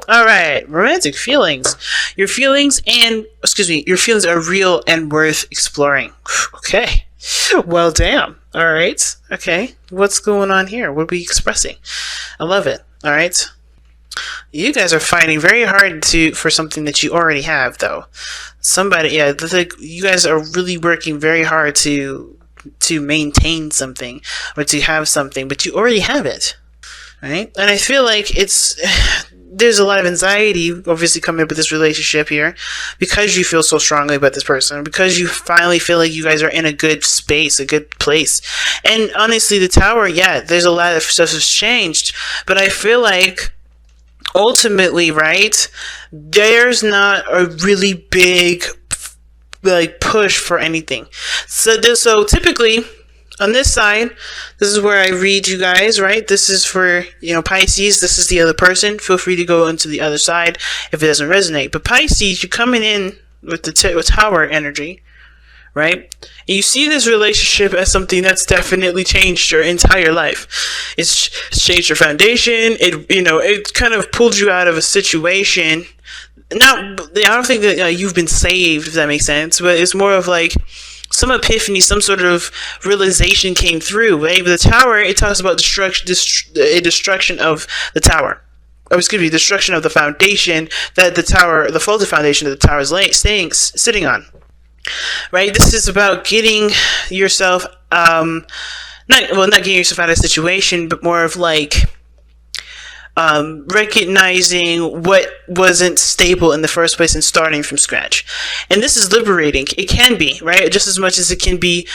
All right, romantic feelings. Your feelings your feelings are real and worth exploring. Okay. Well, damn. All right. Okay. What's going on here? What are we expressing? I love it. All right. You guys are fighting very hard for something that you already have, though. You guys are really working very hard to maintain something or to have something, but you already have it, right? And I feel like there's a lot of anxiety obviously coming up with this relationship here because you feel so strongly about this person, because you finally feel like you guys are in a good space, a good place. And honestly, the Tower, yeah, there's a lot of stuff that's changed, but I feel like ultimately, right, there's not a really big push for anything. So typically on this side, this is where I read you guys, right? This is for, Pisces. This is the other person. Feel free to go into the other side if it doesn't resonate. But Pisces, you're coming in with the Tower energy, right? And you see this relationship as something that's definitely changed your entire life. It's changed your foundation. It kind of pulled you out of a situation. I don't think that you've been saved, if that makes sense, but it's more of like some epiphany, some sort of realization came through, right? With the Tower, it talks about destruction of the Tower. Destruction of the foundation that the faulty foundation that the Tower is sitting on. Right? This is about getting yourself, not getting yourself out of a situation, but more of recognizing what wasn't stable in the first place and starting from scratch. And this is liberating. It can be, right? Just as much as it can be,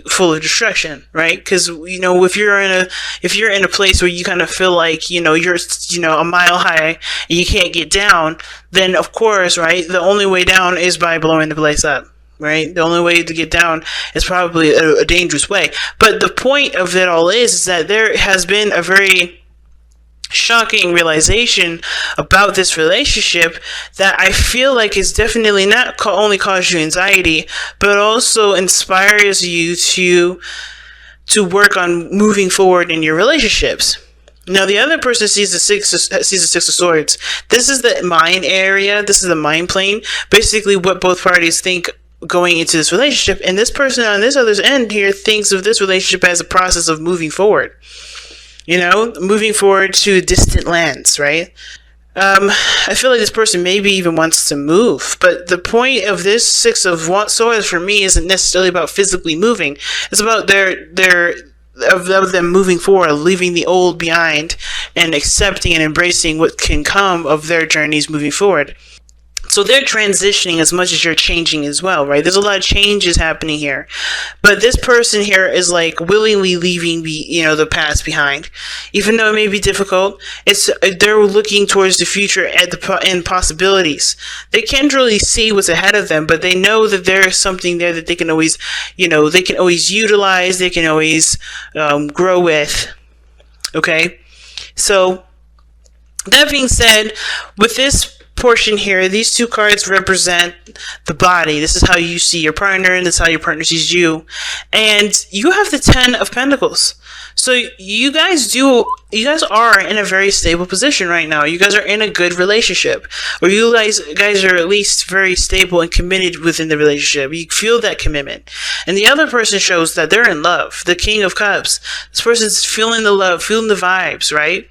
full of destruction, right? Because, if you're in a place where you kind of feel like, you're, a mile high and you can't get down, then of course, right, the only way down is by blowing the place up. Right? The only way to get down is probably a dangerous way. But the point of it all is that there has been a very shocking realization about this relationship that I feel like is definitely not only cause you anxiety, but also inspires you to work on moving forward in your relationships. Now, the other person sees the Six of Swords. This is the mind area. This is the mind plane. Basically, what both parties think going into this relationship, and this person on this other end here thinks of this relationship as a process of moving forward. Moving forward to distant lands, right? I feel like this person maybe even wants to move, but the point of this Six of Swords for me isn't necessarily about physically moving. It's about them moving forward, leaving the old behind, and accepting and embracing what can come of their journeys moving forward. So they're transitioning as much as you're changing as well, right? There's a lot of changes happening here. But this person here is willingly leaving the past behind. Even though it may be difficult, they're looking towards the future and possibilities. They can't really see what's ahead of them, but they know that there's something there that they can always, utilize, they can always grow with. Okay? So, that being said, with this portion here, these two cards represent the body. This is how you see your partner, and this is how your partner sees you. And you have the 10 of Pentacles. So you guys are in a very stable position right now. You guys are in a good relationship. Or you guys are at least very stable and committed within the relationship. You feel that commitment. And the other person shows that they're in love. The King of Cups. This person's feeling the love, feeling the vibes, right?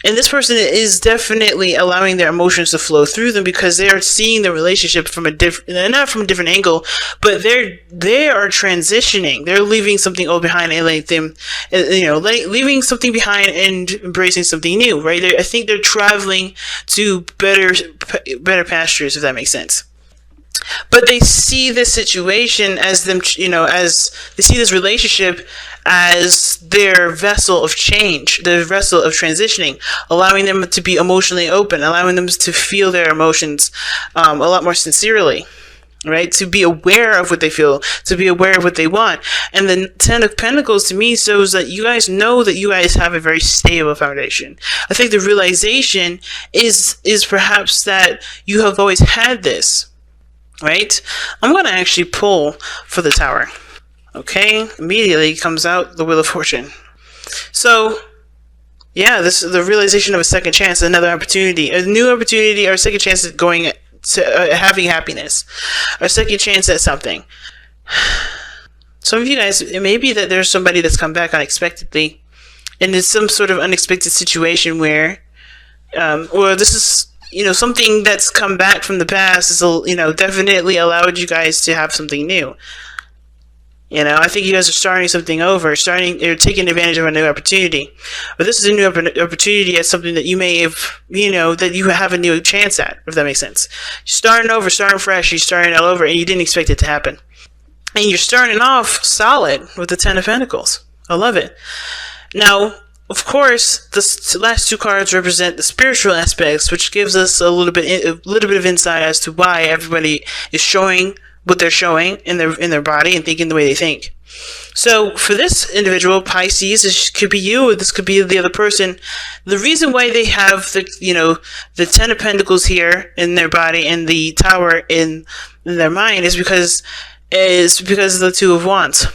And this person is definitely allowing their emotions to flow through them because they are seeing the relationship from not from a different angle, but they are transitioning. They're leaving something old behind and leaving something behind and embracing something new, right? I think they're traveling to better pastures, if that makes sense. But they see this situation as them, as they see this relationship as their vessel of change, their vessel of transitioning, allowing them to be emotionally open, allowing them to feel their emotions a lot more sincerely, right? To be aware of what they feel, to be aware of what they want. And the 10 of Pentacles to me shows that you guys know that you guys have a very stable foundation. I think the realization is perhaps that you have always had this. Right? I'm going to actually pull for the Tower. Okay? Immediately comes out the Wheel of Fortune. So, Yeah, this is the realization of a second chance, another opportunity, a new opportunity, or a second chance at going to having happiness, or a second chance at something. Some of you guys, it may be that there's somebody that's come back unexpectedly, and it's some sort of unexpected situation where, or this is, something that's come back from the past is, definitely allowed you guys to have something new. I think you guys are starting something over, or taking advantage of a new opportunity. But this is a new opportunity at something that you may have, that you have a new chance at, if that makes sense. You're starting over, starting fresh, you're starting all over, and you didn't expect it to happen. And you're starting off solid with the Ten of Pentacles. I love it. Now, of course, the last two cards represent the spiritual aspects, which gives us a little bit of insight as to why everybody is showing what they're showing in their body and thinking the way they think. So for this individual, Pisces, this could be you, or this could be the other person. The reason why they have the Ten of Pentacles here in their body and the Tower in their mind is because of the Two of Wands.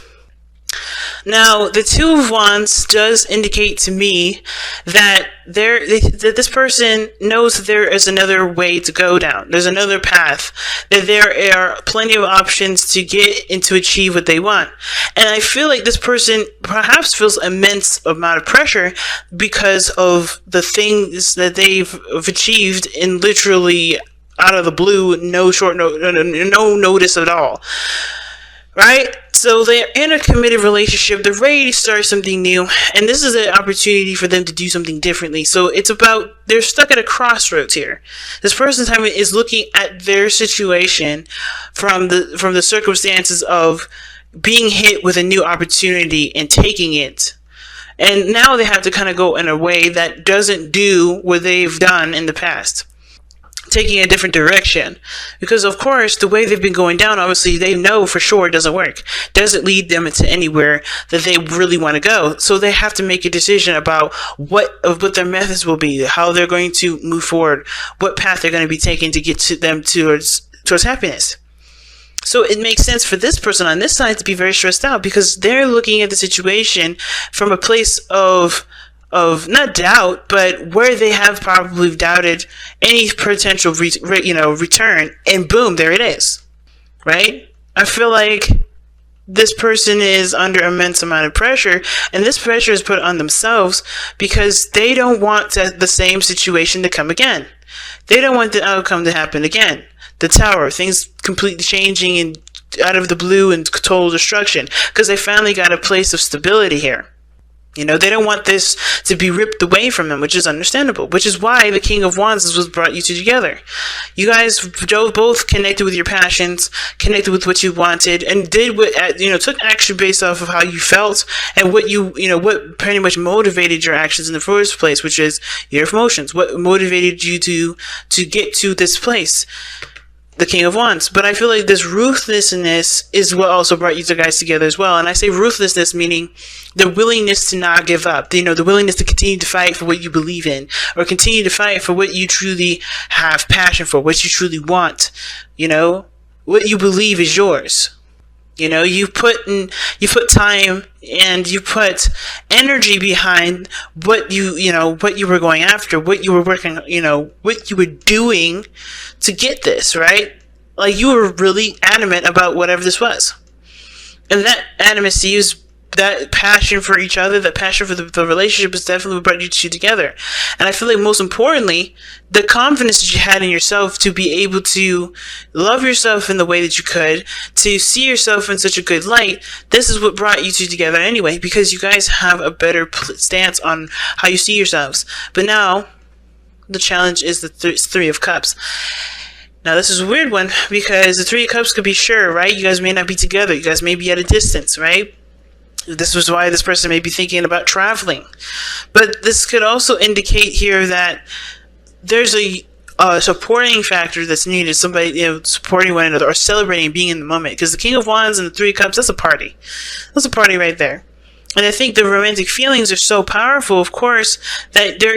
Now, the Two of Wands does indicate to me that that this person knows that there is another way to go down. There's another path. That there are plenty of options to get and to achieve what they want. And I feel like this person perhaps feels immense amount of pressure because of the things that they've achieved in literally out of the blue, no notice at all. Right? So they're in a committed relationship. They're ready to start something new. And this is an opportunity for them to do something differently. So it's about, they're stuck at a crossroads here. This person is looking at their situation from the circumstances of being hit with a new opportunity and taking it. And now they have to kind of go in a way that doesn't do what they've done in the past. Taking a different direction, because of course the way they've been going down, obviously they know for sure it doesn't work, doesn't lead them into anywhere that they really want to go. So they have to make a decision about what their methods will be, how they're going to move forward, what path they're going to be taking to get to them towards happiness. So it makes sense for this person on this side to be very stressed out, because they're looking at the situation from a place of not doubt, but where they have probably doubted any potential return, and boom, there it is, right? I feel like this person is under immense amount of pressure, and this pressure is put on themselves because they don't want the same situation to come again. They don't want the outcome to happen again. The Tower, things completely changing and out of the blue and total destruction, because they finally got a place of stability here. They don't want this to be ripped away from them, which is understandable, which is why the King of Wands is what brought you two together. You guys both connected with your passions, connected with what you wanted, and did what, took action based off of how you felt and what what pretty much motivated your actions in the first place, which is your emotions. What motivated you to get to this place? The King of Wands. But I feel like this ruthlessness is what also brought you two guys together as well. And I say ruthlessness meaning the willingness to not give up, the willingness to continue to fight for what you believe in, or continue to fight for what you truly have passion for, what you truly want, what you believe is yours. You put time and you put energy behind what you were going after, what you were working, what you were doing to get this, right? Like, you were really adamant about whatever this was. And that animacy is that passion for each other, that passion for the relationship is definitely what brought you two together. And I feel like most importantly, the confidence that you had in yourself to be able to love yourself in the way that you could, to see yourself in such a good light, this is what brought you two together anyway, because you guys have a better stance on how you see yourselves. But now, the challenge is the Three of Cups. Now, this is a weird one, because the Three of Cups could be sure, right? You guys may not be together. You guys may be at a distance, right? This was why this person may be thinking about traveling. But this could also indicate here that there's a supporting factor that's needed. Somebody, supporting one another or celebrating being in the moment. Because the King of Wands and the Three of Cups, that's a party. That's a party right there. And I think the romantic feelings are so powerful, of course, that there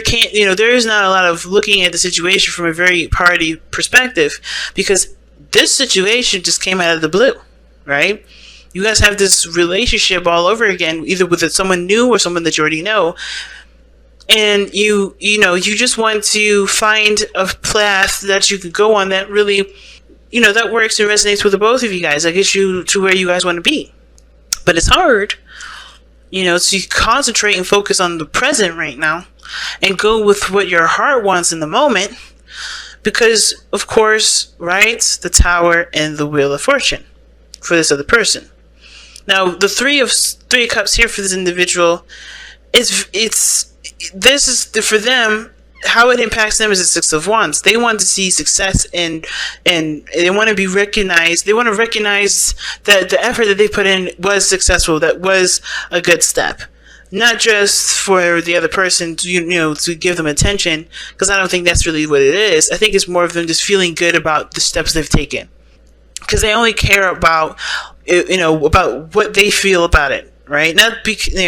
is not a lot of looking at the situation from a very party perspective, because this situation just came out of the blue, right? You guys have this relationship all over again, either with someone new or someone that you already know. and you just want to find a path that you could go on that really, that works and resonates with the both of you guys, that gets you to where you guys want to be. But it's hard, to concentrate and focus on the present right now and go with what your heart wants in the moment, because of course, right, the Tower and the Wheel of Fortune for this other person. Now, the three of cups here for this individual this is for them. How it impacts them is the Six of Wands. They want to see success and they want to be recognized. They want to recognize that the effort that they put in was successful. That was a good step. Not just for the other person to, to give them attention, because I don't think that's really what it is. I think it's more of them just feeling good about the steps they've taken. Because they only care about, about what they feel about it. Right? Not because they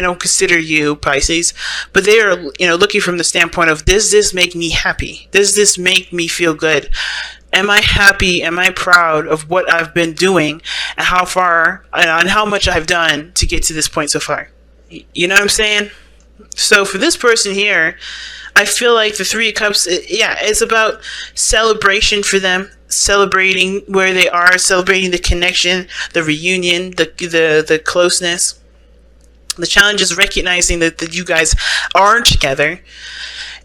don't consider you Pisces, but they are, looking from the standpoint of, does this make me happy? Does this make me feel good? Am I happy? Am I proud of what I've been doing and how far and how much I've done to get to this point so far? You know what I'm saying? So for this person here, I feel like the Three of Cups, it's about celebration for them. Celebrating where they are, celebrating the connection, the reunion, the closeness. The challenge is recognizing that you guys are together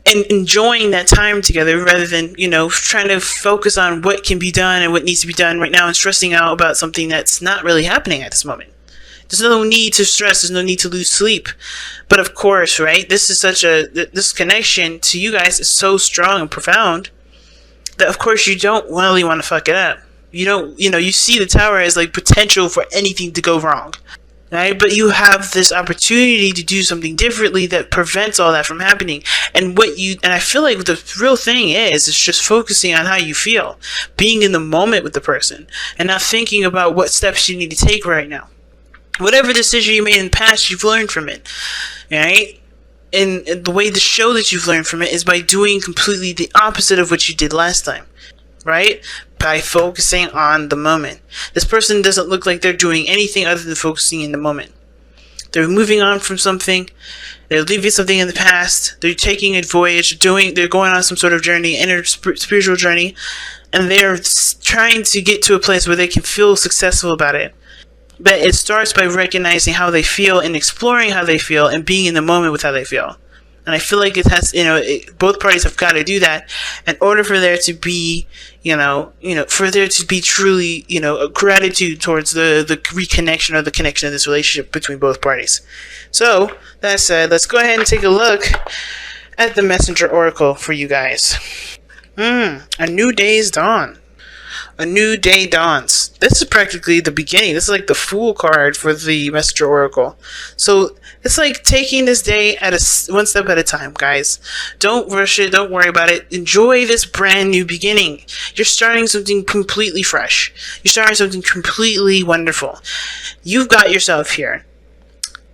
and enjoying that time together, rather than, trying to focus on what can be done and what needs to be done right now and stressing out about something that's not really happening at this moment. There's no need to stress. There's no need to lose sleep. But of course, right, this connection to you guys is so strong and profound that of course you don't really want to fuck it up. You see the Tower as like potential for anything to go wrong, right? But you have this opportunity to do something differently that prevents all that from happening. And I feel like the real thing is just focusing on how you feel, being in the moment with the person, and not thinking about what steps you need to take right now. Whatever decision you made in the past, you've learned from it, right? And the way to show that you've learned from it is by doing completely the opposite of what you did last time, right? By focusing on the moment. This person doesn't look like they're doing anything other than focusing in the moment. They're moving on from something. They're leaving something in the past. They're taking a voyage. They're going on some sort of journey, inner spiritual journey, and they're trying to get to a place where they can feel successful about it. But it starts by recognizing how they feel and exploring how they feel and being in the moment with how they feel. And I feel like it has, both parties have got to do that in order for there to be, for there to be truly, a gratitude towards the reconnection or the connection of this relationship between both parties. So, that said, let's go ahead and take a look at the Messenger Oracle for you guys. A new day's dawn. A new day dawns. This is practically the beginning. This is like the Fool card for the Messenger Oracle. So it's like taking this day one step at a time, guys. Don't rush it. Don't worry about it. Enjoy this brand new beginning. You're starting something completely fresh. You're starting something completely wonderful. You've got yourself here.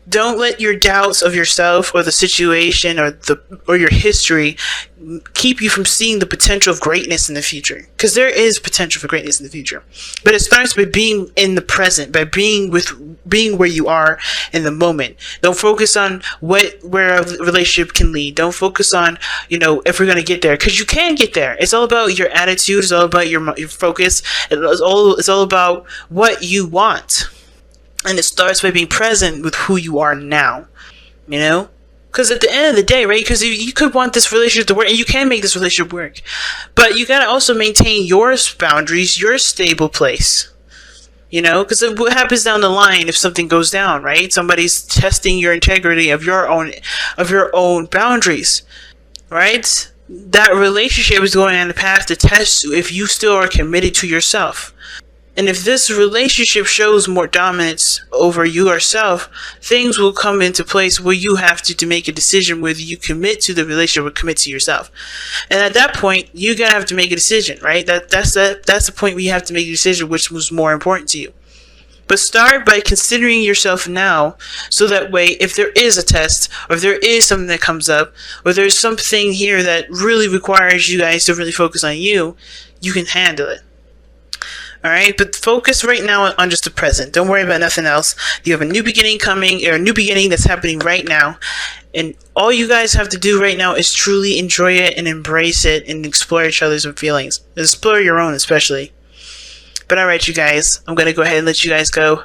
Don't let your doubts of yourself or the situation or your history keep you from seeing the potential of greatness in the future. Because there is potential for greatness in the future. But it starts by being in the present, by being where you are in the moment. Don't focus on where a relationship can lead. Don't focus on, if we're going to get there. Because you can get there. It's all about your attitude. It's all about your focus. It's all about what you want. And it starts by being present with who you are now, Because at the end of the day, right, because you could want this relationship to work, and you can make this relationship work, but you gotta also maintain your boundaries, your stable place, because what happens down the line if something goes down, right? Somebody's testing your integrity of your own boundaries, right? That relationship is going on the path to test you if you still are committed to yourself. And if this relationship shows more dominance over you yourself, things will come into place where you have to make a decision whether you commit to the relationship or commit to yourself. And at that point, you're going to have to make a decision, right? That's the point where you have to make a decision which was more important to you. But start by considering yourself now, so that way, if there is a test, or if there is something that comes up, or there's something here that really requires you guys to really focus on you can handle it. Alright, but focus right now on just the present. Don't worry about nothing else. You have a new beginning coming, or a new beginning that's happening right now. And all you guys have to do right now is truly enjoy it and embrace it and explore each other's feelings. Explore your own, especially. But alright, you guys, I'm going to go ahead and let you guys go.